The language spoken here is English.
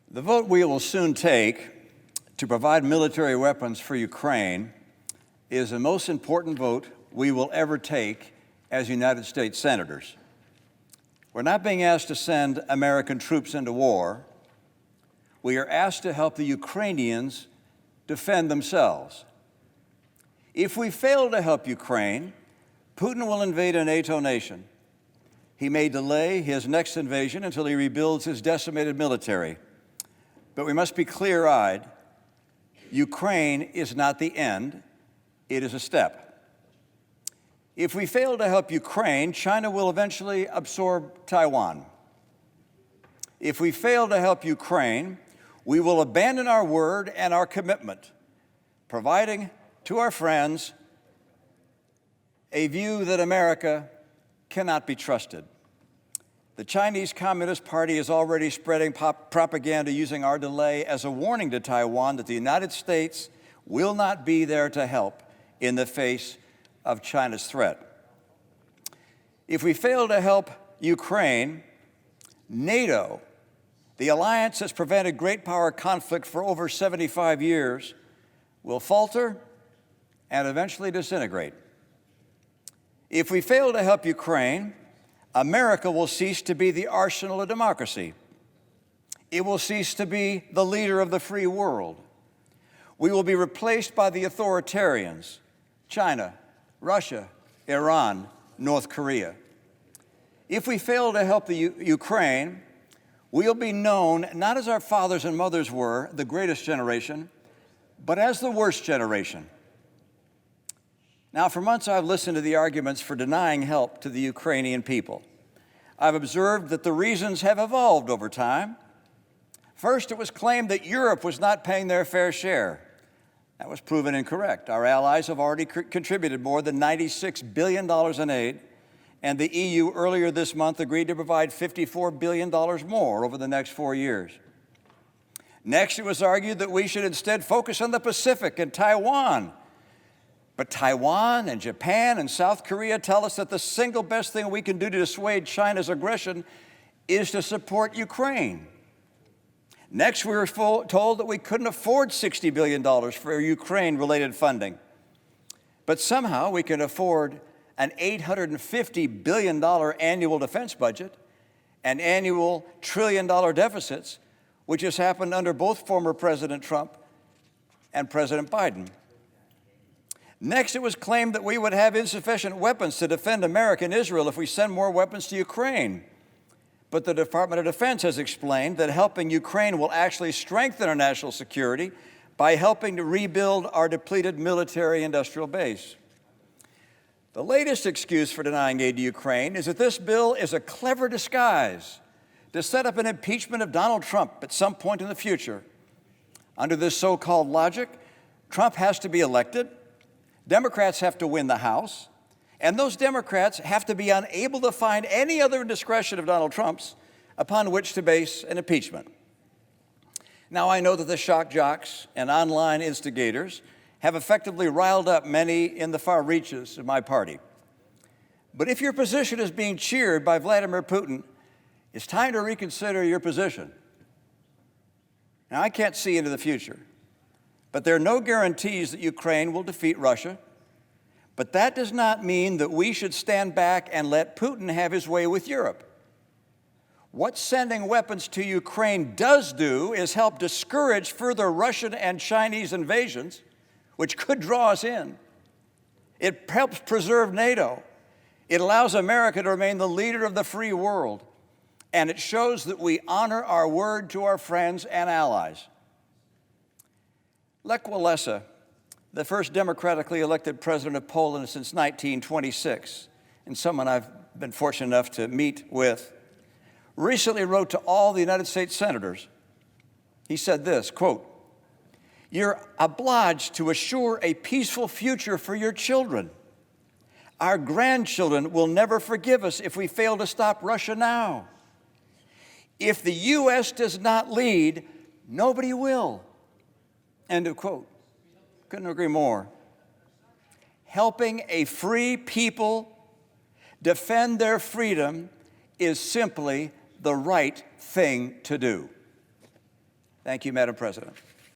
The vote we will soon take to provide military weapons for Ukraine is the most important vote we will ever take as United States senators. We're not being asked to send American troops into war. We are asked to help the Ukrainians defend themselves. If we fail to help Ukraine, Putin will invade a NATO nation. He may delay his next invasion until he rebuilds his decimated military. But we must be clear-eyed. Ukraine is not the end, it is a step. If we fail to help Ukraine, China will eventually absorb Taiwan. If we fail to help Ukraine, we will abandon our word and our commitment, providing to our friends a view that America cannot be trusted. The Chinese Communist Party is already spreading propaganda using our delay as a warning to Taiwan that the United States will not be there to help in the face of China's threat. If we fail to help Ukraine, NATO, the alliance that's prevented great power conflict for over 75 years, will falter and eventually disintegrate. If we fail to help Ukraine, America will cease to be the arsenal of democracy. It will cease to be the leader of the free world. We will be replaced by the authoritarians, China, Russia, Iran, North Korea. If we fail to help the Ukraine, we'll be known not as our fathers and mothers were, the greatest generation, but as the worst generation. Now, for months, I've listened to the arguments for denying help to the Ukrainian people. I've observed that the reasons have evolved over time. First, it was claimed that Europe was not paying their fair share. That was proven incorrect. Our allies have already contributed more than $96 billion in aid, and the EU earlier this month agreed to provide $54 billion more over the next 4 years. Next, it was argued that we should instead focus on the Pacific and Taiwan. But Taiwan and Japan and South Korea tell us that the single best thing we can do to dissuade China's aggression is to support Ukraine. Next, we were told that we couldn't afford $60 billion for Ukraine-related funding. But somehow we can afford an $850 billion annual defense budget and annual trillion-dollar deficits, which has happened under both former President Trump and President Biden. Next, it was claimed that we would have insufficient weapons to defend America and Israel if we send more weapons to Ukraine. But the Department of Defense has explained that helping Ukraine will actually strengthen our national security by helping to rebuild our depleted military-industrial base. The latest excuse for denying aid to Ukraine is that this bill is a clever disguise to set up an impeachment of Donald Trump at some point in the future. Under this so-called logic, Trump has to be elected, Democrats have to win the House, and those Democrats have to be unable to find any other indiscretion of Donald Trump's upon which to base an impeachment. Now, I know that the shock jocks and online instigators have effectively riled up many in the far reaches of my party. But if your position is being cheered by Vladimir Putin, it's time to reconsider your position. Now, I can't see into the future, but there are no guarantees that Ukraine will defeat Russia. But that does not mean that we should stand back and let Putin have his way with Europe. What sending weapons to Ukraine does do is help discourage further Russian and Chinese invasions, which could draw us in. It helps preserve NATO. It allows America to remain the leader of the free world. And it shows that we honor our word to our friends and allies. Lech Walesa, the first democratically elected president of Poland since 1926, and someone I've been fortunate enough to meet with, recently wrote to all the United States senators. He said this, quote, "You're obliged to assure a peaceful future for your children. Our grandchildren will never forgive us if we fail to stop Russia now. If the U.S. does not lead, nobody will." End of quote. Couldn't agree more. Helping a free people defend their freedom is simply the right thing to do. Thank you, Madam President.